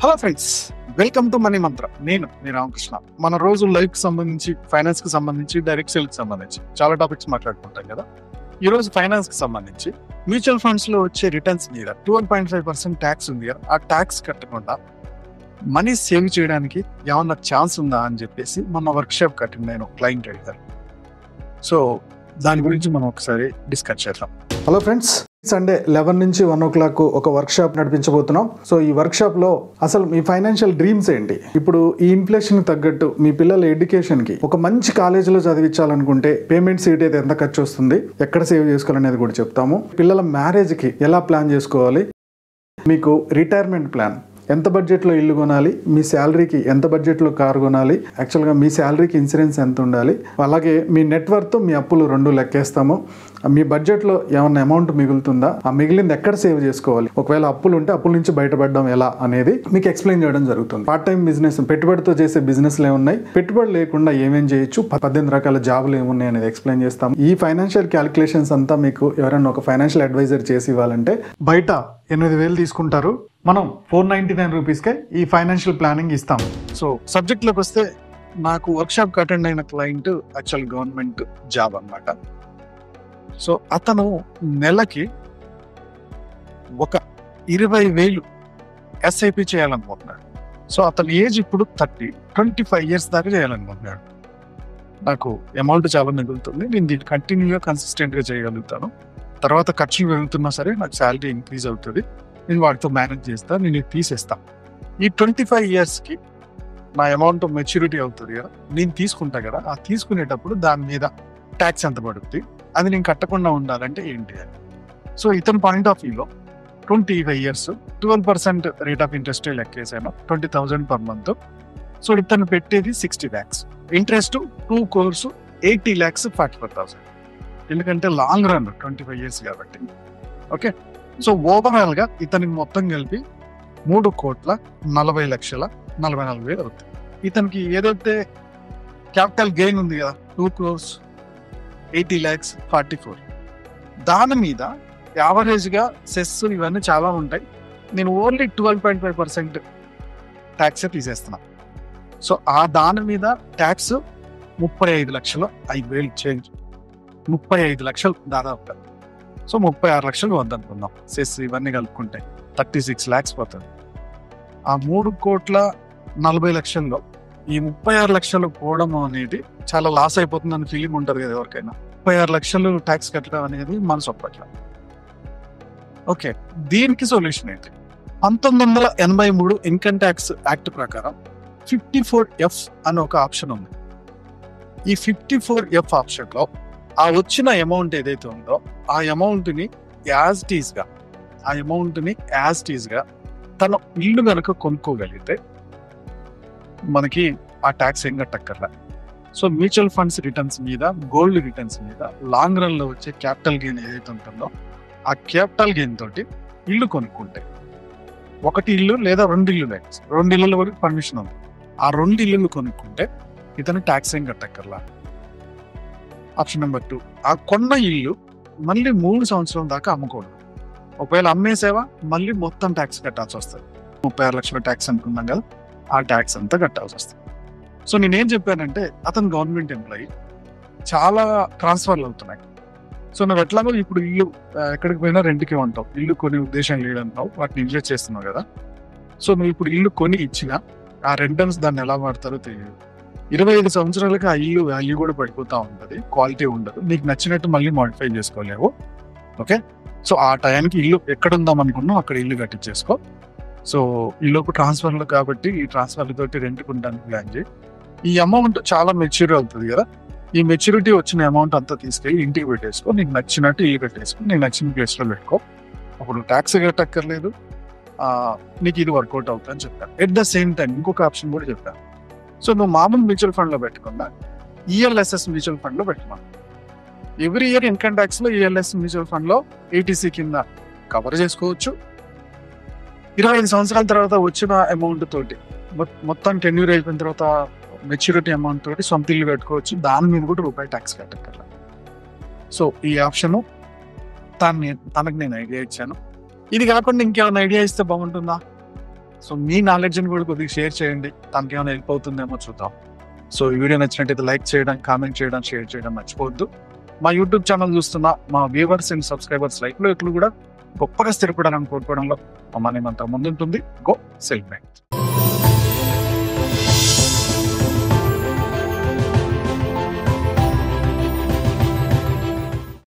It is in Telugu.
Hello friends, welcome to money మంత్ర. నేను మీ రామకృష్ణ. మన రోజు లైఫ్ కి సంబంధించి, ఫైనాన్స్ కి సంబంధించి, డైరెక్ట్ సేల్ కి సంబంధించి చాలా టాపిక్స్ మాట్లాడుకుంటాం కదా. ఈ రోజు ఫైనాన్స్ కి సంబంధించి మ్యూచువల్ ఫండ్స్ లో వచ్చే రిటర్న్స్ మీద 12.5% ట్యాక్స్ ఉంది కదా. ఆ ట్యాక్స్ కట్టకుండా మనీ సేవ్ చేయడానికి ఏమన్నా ఛాన్స్ ఉందా అని చెప్పేసి మన వర్క్ షాప్ కట్టింది నేను క్లయింట్ అడిగారు. సో దాని గురించి మనం ఒకసారి డిస్కస్ చేద్దాం. హలో ఫ్రెండ్స్, సండే 11 నుంచి 1 o'clock ఒక వర్క్ షాప్ నడిపించబోతున్నాం. సో ఈ వర్క్ షాప్ లో అసలు మీ ఫైనాన్షియల్ డ్రీమ్స్ ఏంటి, ఇప్పుడు ఈ ఇన్ఫ్లేషన్ కి తగ్గట్టు మీ పిల్లల ఎడ్యుకేషన్ కి ఒక మంచి కాలేజీలో చదివించాలనుకుంటే పేమెంట్ సీట్ అయితే ఎంత ఖర్చు వస్తుంది, ఎక్కడ సేవ్ చేసుకోవాలనేది కూడా చెప్తాము. పిల్లల మ్యారేజ్ కి ఎలా ప్లాన్ చేసుకోవాలి, మీకు రిటైర్మెంట్ ప్లాన్, ఎంత బడ్జెట్లో ఇల్లు కొనాలి, మీ శాలరీకి ఎంత బడ్జెట్లో కారు కొనాలి, యాక్చువల్గా మీ శాలరీకి ఇన్సూరెన్స్ ఎంత ఉండాలి, అలాగే మీ నెట్వర్త్, మీ అప్పులు రెండు లెక్కేస్తాము. మీ బడ్జెట్లో ఏమన్నా అమౌంట్ మిగులుతుందా, ఆ మిగిలింది ఎక్కడ సేవ్ చేసుకోవాలి, ఒకవేళ అప్పులు ఉంటే అప్పుల నుంచి బయటపడడం ఎలా అనేది మీకు ఎక్స్ప్లెయిన్ చేయడం జరుగుతుంది. పార్ట్ టైం బిజినెస్, పెట్టుబడితో చేసే బిజినెస్లు ఏమున్నాయి, పెట్టుబడి లేకుండా ఏమేం చేయొచ్చు, 18 రకాల జాబులు ఏమున్నాయి అనేది ఎక్స్ప్లెయిన్ చేస్తాము. ఈ ఫైనాన్షియల్ క్యాలిక్యులేషన్స్ అంతా మీకు ఎవరైనా ఒక ఫైనాన్షియల్ అడ్వైజర్ చేసి ఇవ్వాలంటే బయట 8,000 తీసుకుంటారు, మనం 499 రూపీస్కే ఈ ఫైనాన్షియల్ ప్లానింగ్ ఇస్తాం. సో సబ్జెక్ట్ లోకి వస్తే, నాకు వర్క్ షాప్ అటెండ్ అయిన క్లయింట్ యాక్చువల్ గవర్నమెంట్ జాబ్ అన్నమాట. సో అతను నెలకి ఒక 20,000 ఎస్ఐపి చేయాలనుకుంటున్నాడు. సో అతని ఏజ్ ఇప్పుడు 25 years దాకా చేయాలనుకుంటున్నాడు. నాకు అమౌంట్ చాలా మిగులుతుంది, నేను దీన్ని కంటిన్యూగా కన్సిస్టెంట్గా చేయగలుగుతాను. తర్వాత ఖర్చులు పెరుగుతున్నా సరే నాకు శాలరీ ఇంక్రీజ్ అవుతుంది, నేను వాటితో మేనేజ్ చేస్తా, నేను ఇది తీసేస్తా. ఈ 25 yearsకి నా అమౌంట్ మెచ్యూరిటీ అవుతుంది కదా, నేను తీసుకుంటా కదా. ఆ తీసుకునేటప్పుడు దాని మీద ట్యాక్స్ ఎంత పడుతుంది, అది నేను కట్టకుండా ఉండాలంటే ఏంటి అని. సో ఇతని పాయింట్ ఆఫ్ వ్యూలో 25 years 12% రేట్ ఆఫ్ ఇంట్రెస్ట్ లెక్కేసాను, 20,000 per month. సో ఇతను పెట్టేది 60 lakhs, ఇంట్రెస్ట్ 2 crores 80 lakhs 44,000. ఎందుకంటే లాంగ్ రన్ 25 years కాబట్టి. ఓకే, సో ఓవరాల్ గా ఇతనికి మొత్తం కలిపి 3,40,44,000 అవుతుంది. ఇతనికి ఏదైతే క్యాపిటల్ గెయిన్ ఉంది కదా, 2 crores 80 lakhs 44, దాని మీద యావరేజ్ గా సెస్ ఇవన్నీ చాలా ఉంటాయి. నేను ఓన్లీ 12.5% ట్యాక్స్ తీసేస్తున్నా. సో ఆ దాని మీద ట్యాక్స్ 35 లక్షలు 5,000 చేంజ్, 35 లక్షలు దాదాపుగా. సో 36 లక్షలు వద్దనుకుందాం, సెస్ ఇవన్నీ కలుపుకుంటే 36 lakhs పోతుంది. ఆ 3,40,00,000లో ఈ 36 లక్షలు పోవడం అనేది చాలా లాస్ అయిపోతుందని ఫీలింగ్ ఉంటుంది కదా ఎవరికైనా. 36 లక్షలు ట్యాక్స్ కట్టడం అనేది మనసు ఒప్పట్ల. ఓకే, దీనికి సొల్యూషన్ ఏంటి? 1983 ఇన్కమ్ ట్యాక్స్ యాక్ట్ ప్రకారం 54F అని ఒక ఆప్షన్ ఉంది. ఈ 54F ఆప్షన్లో ఆ వచ్చిన అమౌంట్ ఏదైతే ఉందో ఆ అమౌంట్ని యాజ్ టీజ్గా తన ఇల్లు కనుక కొనుక్కోగలిగితే మనకి ఆ ట్యాక్స్ ఏం కట్టక్కర్లా. సో మ్యూచువల్ ఫండ్స్ రిటర్న్స్ మీద, గోల్డ్ రిటర్న్స్ మీద లాంగ్ రన్ లో వచ్చే క్యాపిటల్ గెయిన్ ఏదైతే ఉంటుందో ఆ క్యాపిటల్ గెయిన్ తోటి ఇల్లు కొనుక్కుంటే, ఒకటి ఇల్లు లేదా 2 ఇల్లు, 2 ఇళ్ళ వరకు పర్మిషన్ ఉంది, ఆ 2 ఇల్లులు కొనుక్కుంటే ఇతను ట్యాక్స్ ఏం కట్టక్కర్లా. ఆప్షన్ నెంబర్ 2, ఆ కొన్న ఇల్లు మళ్ళీ 3 సంవత్సరాల దాకా అమ్ముకోవడం. ఒకవేళ అమ్మేసేవా మళ్ళీ మొత్తం ట్యాక్స్ కట్టాల్సి వస్తుంది. 36 లక్షల ట్యాక్స్ అనుకున్నాం కదా, ఆ ట్యాక్స్ అంతా కట్టాల్సి వస్తుంది. సో నేనేం చెప్పానంటే, అతను గవర్నమెంట్ ఎంప్లాయీ, చాలా ట్రాన్స్ఫర్లు అవుతున్నాయి. సో నువ్వు ఎట్లాగో ఇప్పుడు ఇల్లు ఎక్కడికి పోయినా రెంట్కి ఉంటావు, ఇల్లు కొని ఉద్దేశం లేదంటావు, వాటిని ఇన్వెస్ట్ చేస్తున్నావు కదా. సో నువ్వు ఇప్పుడు ఇల్లు కొని ఇచ్చినా ఆ రెంటల్స్ దాన్ని ఎలా వాడతారో తెలియదు. 25 సంవత్సరాలకి ఆ ఇల్లు వాల్యూ కూడా పడిపోతూ ఉంటుంది, క్వాలిటీ ఉండదు, నీకు నచ్చినట్టు మళ్ళీ మాడిఫై చేసుకోలేవు. ఓకే, సో ఆ టైంకి ఇల్లు ఎక్కడ ఉందాం అనుకున్నావు అక్కడ ఇల్లు కట్టించేసుకో. సో ఈలోపు ట్రాన్స్ఫర్లు కాబట్టి ఈ ట్రాన్స్ఫర్ల తోటి రెంట్కి ఉండడానికి ప్లాన్ చేయి. ఈ అమౌంట్ చాలా మెచ్యూర్ అవుతుంది కదా, ఈ మెచ్యూరిటీ వచ్చిన అమౌంట్ అంతా తీసుకెళ్ళి ఇంటికి పెట్టేసుకో, నీకు నచ్చినట్టు ఇల్లు కట్టేసుకో, నీకు నచ్చిన ప్లేస్లో పెట్టుకో, అప్పుడు ట్యాక్స్ కట్టక్కర్లేదు, నీకు ఇది వర్కౌట్ అవుతుంది అని చెప్పాను. ఎట్ ద సేమ్ టైం ఇంకొక ఆప్షన్ కూడా చెప్పాను. సో నువ్వు మామూలు మ్యూచువల్ ఫండ్లో పెట్టకుండా ఈఎల్ఎస్ఎస్ మ్యూచువల్ ఫండ్లో పెట్టుకున్నాను. ఎవ్రీ ఇయర్ ఇన్కమ్ ట్యాక్స్లో ఈఎల్ఎస్ మ్యూచువల్ ఫండ్లో ఏటీసీ కింద కవర్ చేసుకోవచ్చు. 25 సంవత్సరాల తర్వాత వచ్చిన అమౌంట్ తోటి, మొత్తం టెన్యూర్ అయిపోయిన తర్వాత మెచ్యూరిటీ అమౌంట్ తోటి సొంత ఇల్లు కట్టుకోవచ్చు, దాని మీద కూడా రూపాయి ట్యాక్స్ కట్టక్కర్లా. సో ఈ ఆప్షను తనకు నేను ఐడియా ఇచ్చాను. ఇది కాకుండా ఇంకేమైనా ఐడియా ఇస్తే బాగుంటుందా? సో మీ నాలెడ్జ్ని కూడా కొద్దిగా షేర్ చేయండి, తనకి ఏమైనా హెల్ప్ అవుతుందేమో చూద్దాం. సో ఈ వీడియో నచ్చినట్టయితే లైక్ చేయడం, కామెంట్ చేయడం, షేర్ చేయడం మర్చిపోవద్దు. మా యూట్యూబ్ ఛానల్ చూస్తున్న మా వ్యూవర్స్ అండ్ సబ్స్క్రైబర్స్ లైఫ్లో ఎట్లు కూడా గొప్పగా స్థిరపడాలని కోరుకోవడంలో మమ్మల్ని అంత ముందుంటుంది. Go self made.